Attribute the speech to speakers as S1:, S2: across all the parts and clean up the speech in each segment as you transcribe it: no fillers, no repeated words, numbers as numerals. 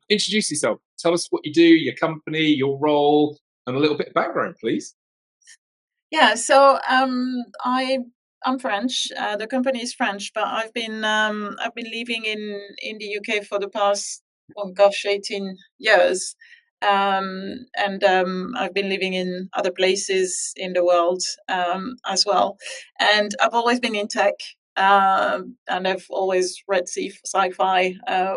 S1: Introduce yourself. Tell us what you do, your company, your role, and a little bit of background, please.
S2: Yeah, so I'm French. The company is French, but I've been living in the UK for the past, oh gosh, 18 years. And I've been living in other places in the world as well. And I've always been in tech. And I've always read sci-fi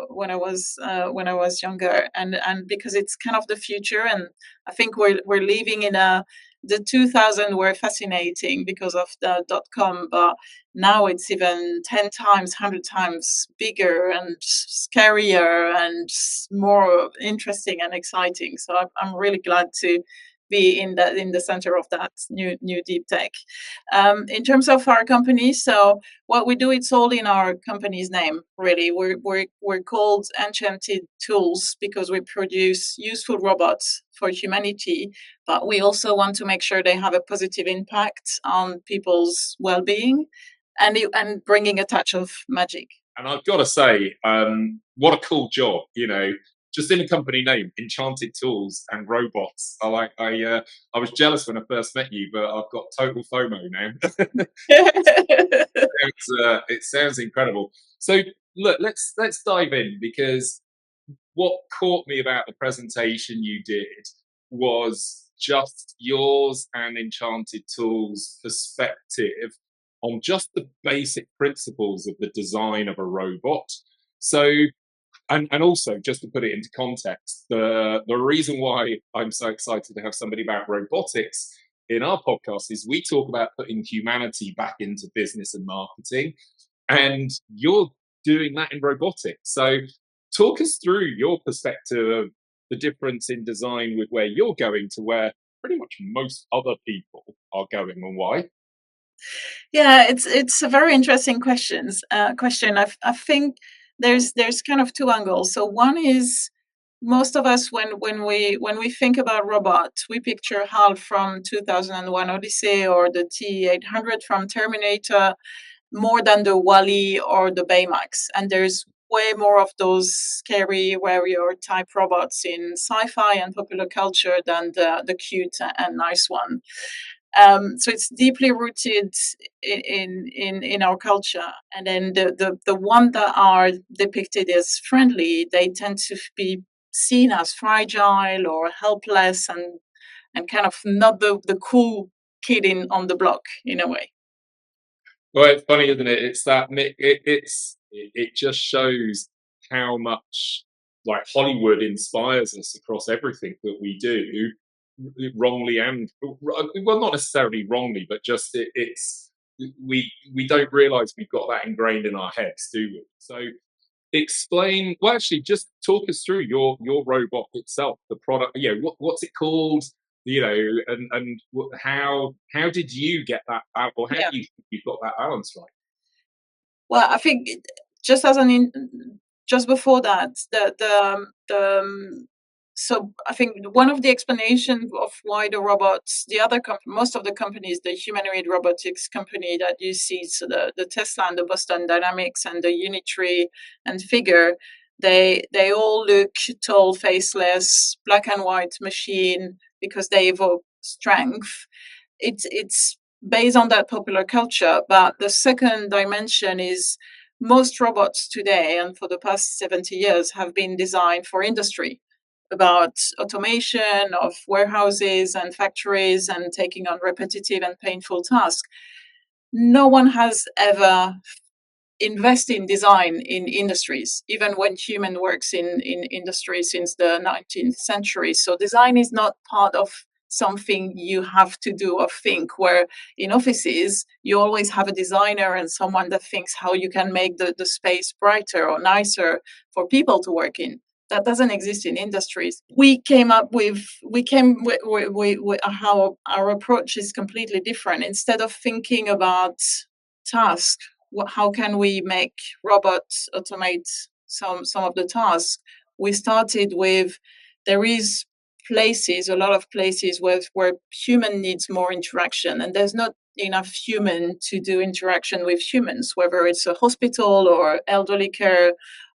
S2: when I was younger, and because it's kind of the future, and I think we're living in a the 2000 were fascinating because of the dot-com, but now it's even 10 times, 100 times bigger and scarier and more interesting and exciting. So I'm really glad to be in the center of that new deep tech. In terms of our company, so what we do, it's all in our company's name, really. We're called Enchanted Tools because we produce useful robots for humanity, but we also want to make sure they have a positive impact on people's well-being, and bringing a touch of magic.
S1: And I've got to say, what a cool job! Just in a company name, Enchanted Tools and Robots. I was jealous when I first met you, but I've got total FOMO now. It sounds incredible. So look, let's dive in, because what caught me about the presentation you did was just yours and Enchanted Tools' perspective on just the basic principles of the design of a robot. So, and also, just to put it into context, the reason why I'm so excited to have somebody about robotics in our podcast is we talk about putting humanity back into business and marketing, and you're doing that in robotics. So talk us through your perspective of the difference in design with where you're going to where pretty much most other people are going, and why.
S2: Yeah, it's a very interesting question. I think there's kind of two angles. So one is, most of us, when we think about robots, we picture HAL from 2001 Odyssey, or the T-800 from Terminator, more than the Wally or the Baymax. And there's way more of those scary warrior type robots in sci-fi and popular culture than the cute and nice one. So it's deeply rooted in our culture. And then the one that are depicted as friendly, they tend to be seen as fragile or helpless, and kind of not the cool kid on the block, in a way.
S1: Well, it's funny, isn't it? It's that it just shows how much like Hollywood inspires us across everything that we do, wrongly and well, not necessarily wrongly, but just it's we don't realize we've got that ingrained in our heads, do we? So explain. Well, actually, just talk us through your robot itself, the product. What's it called? How did you get that out, or how
S2: Yeah.
S1: do you've got that balance right?
S2: Well, I think just as just before that, so I think one of the explanations of why the robots, most of the companies, the humanoid robotics company that you see, so the Tesla and the Boston Dynamics and the Unitree and Figure, they all look tall, faceless, black and white machine because they evoke strength. It's based on that popular culture. But the second dimension is, most robots today and for the past 70 years have been designed for industry, about automation of warehouses and factories and taking on repetitive and painful tasks. No one has ever invested in design in industries, even when human works in industry since the 19th century. So design is not part of something you have to do or think, where in offices you always have a designer and someone that thinks how you can make the space brighter or nicer for people to work in. That doesn't exist in industries. We came with how our approach is completely different. Instead of thinking about tasks, how can we make robots automate some of the tasks, we started with, there is a lot of places where human needs more interaction, and there's not enough human to do interaction with humans, whether it's a hospital or elderly care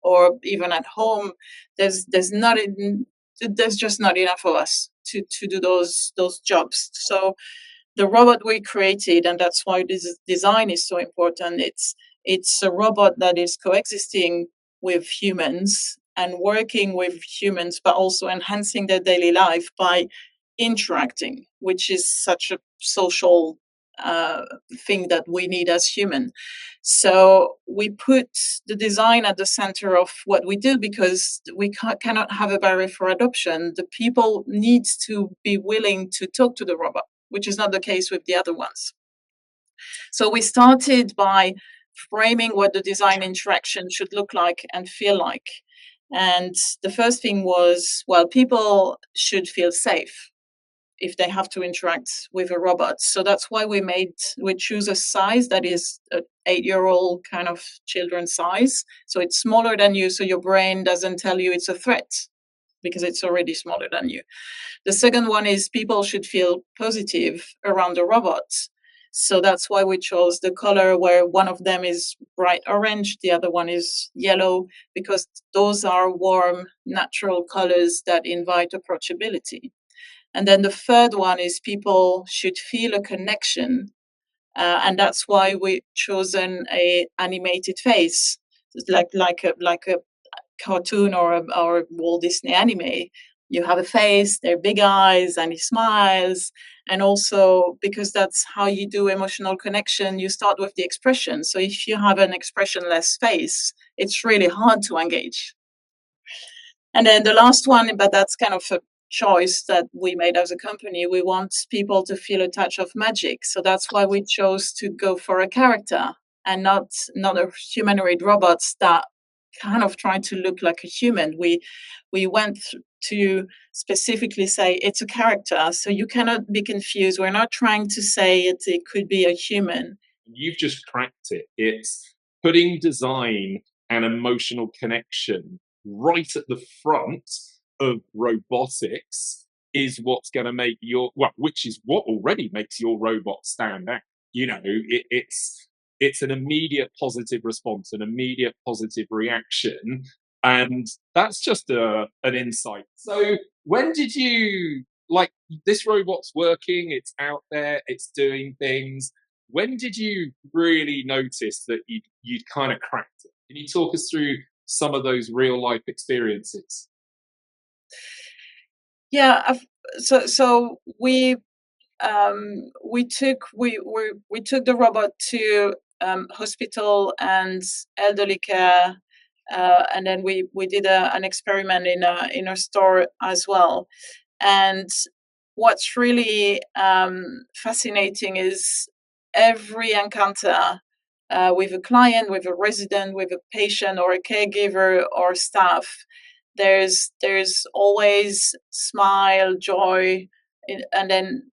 S2: or even at home, there's not there's just not enough of us to do those jobs. So the robot we created, and that's why this design is so important. It's a robot that is coexisting with humans and working with humans, but also enhancing their daily life by interacting, which is such a social uh, thing that we need as human. So we put the design at the center of what we do because we cannot have a barrier for adoption. The people need to be willing to talk to the robot, which is not the case with the other ones. So we started by framing what the design interaction should look like and feel like. And the first thing was, well, people should feel safe if they have to interact with a robot. So that's why we choose a size that is an 8-year-old kind of children's size. So it's smaller than you, so your brain doesn't tell you it's a threat because it's already smaller than you. The second one is people should feel positive around the robots. So that's why we chose the color where one of them is bright orange, the other one is yellow, because those are warm, natural colors that invite approachability. And then the third one is people should feel a connection. And that's why we chosen a animated face, like a cartoon or Walt Disney anime. You have a face, they're big eyes, and he smiles. And also, because that's how you do emotional connection, you start with the expression. So if you have an expressionless face, it's really hard to engage. And then the last one, but that's kind of a choice that we made as a company. We want people to feel a touch of magic. So that's why we chose to go for a character and not a humanoid robots that kind of try to look like a human. We went to specifically say it's a character, so you cannot be confused. We're not trying to say it could be a human.
S1: You've just cracked it. It's putting design and emotional connection right at the front of robotics is what's going to make which is what already makes your robot stand out. It's an immediate positive response, an immediate positive reaction, and that's just an insight. So when did you this robot's working? It's out there, it's doing things. When did you really notice that you'd kind of cracked it? Can you talk us through some of those real life experiences?
S2: Yeah, so we took the robot to hospital and elderly care, and then we did an experiment in a store as well. And what's really fascinating is every encounter with a client, with a resident, with a patient, or a caregiver or staff, there's always smile, joy, and then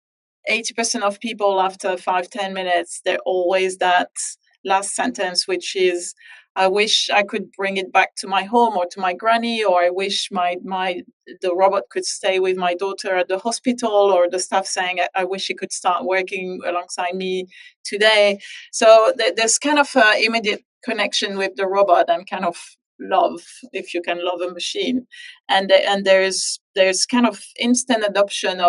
S2: 80% of people after 5-10 minutes, they're always that last sentence, which is, I wish I could bring it back to my home or to my granny, or I wish the robot could stay with my daughter at the hospital, or the staff saying, I wish he could start working alongside me today. So there's kind of an immediate connection with the robot and kind of love, if you can love a machine. And there's kind of instant adoption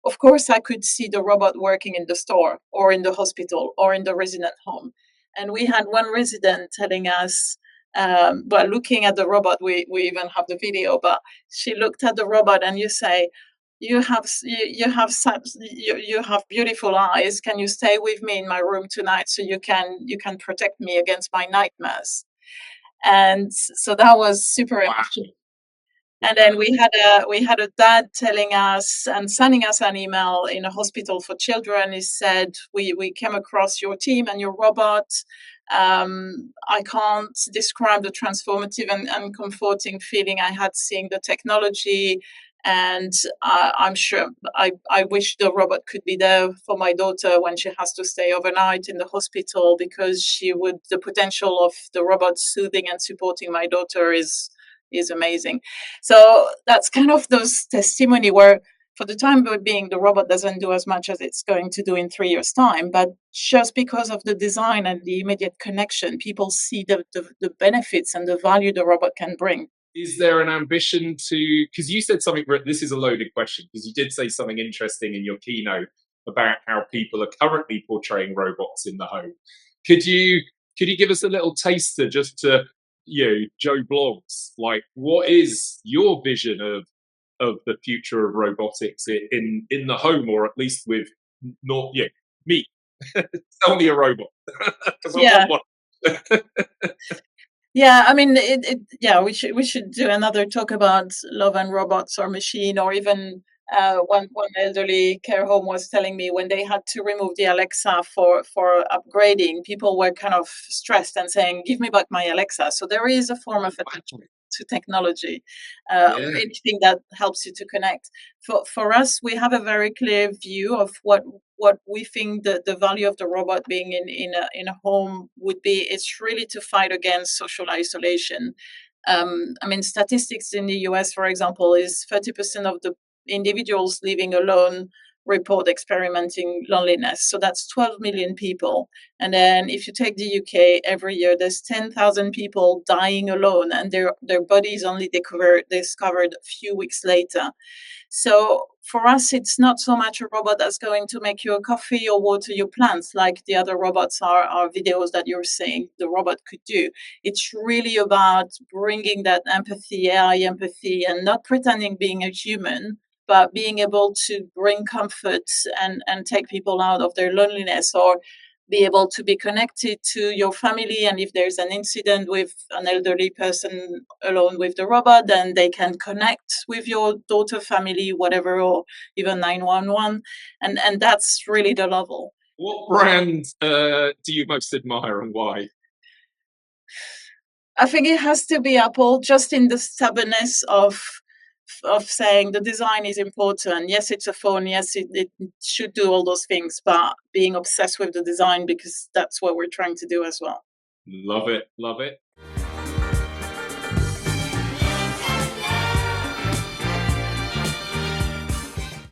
S2: of course I could see the robot working in the store or in the hospital or in the resident home. And we had one resident telling us, looking at the robot, we even have the video, but she looked at the robot and you say, you have beautiful eyes. Can you stay with me in my room tonight so you can protect me against my nightmares? And so that was super emotional. And then we had a dad telling us and sending us an email in a hospital for children. He said, we came across your team and your robot. I can't describe the transformative and comforting feeling I had seeing the technology. And I'm sure I wish the robot could be there for my daughter when she has to stay overnight in the hospital, because the potential of the robot soothing and supporting my daughter is amazing. So that's kind of those testimony where for the time being, the robot doesn't do as much as it's going to do in 3 years' time. But just because of the design and the immediate connection, people see the benefits and the value the robot can bring.
S1: Is there an ambition to, because you said something, this is a loaded question, because you did say something interesting in your keynote about how people are currently portraying robots in the home. Could you give us a little taster, just to, Joe Blogs, like, what is your vision of the future of robotics in the home, or at least with not me? It's only a robot, because I
S2: Yeah.
S1: want one.
S2: Yeah, I mean, yeah, we should do another talk about love and robots or machine, or even one elderly care home was telling me when they had to remove the Alexa for upgrading, people were kind of stressed and saying, "Give me back my Alexa." So there is a form of attachment to technology,
S1: Yeah.
S2: anything that helps you to connect. For us, we have a very clear view of what we think the value of the robot being in a home would be. It's really to fight against social isolation. I mean, statistics in the US, for example, is 30% of the individuals living alone report experiencing loneliness. So that's 12 million people. And then if you take the UK, every year there's 10,000 people dying alone, and their body is only discovered a few weeks later. So for us, it's not so much a robot that's going to make you a coffee or water your plants like the other robots are videos that you're saying the robot could do. It's really about bringing that empathy, AI empathy, and not pretending being a human, but being able to bring comfort and take people out of their loneliness, or be able to be connected to your family. And if there's an incident with an elderly person alone with the robot, then they can connect with your daughter family, whatever, or even 911. And that's really the level.
S1: What brand do you most admire, and why?
S2: I think it has to be Apple, just in the stubbornness of saying the design is important. Yes, it's a phone. Yes, it should do all those things, but being obsessed with the design, because that's what we're trying to do as well.
S1: Love it. Love it.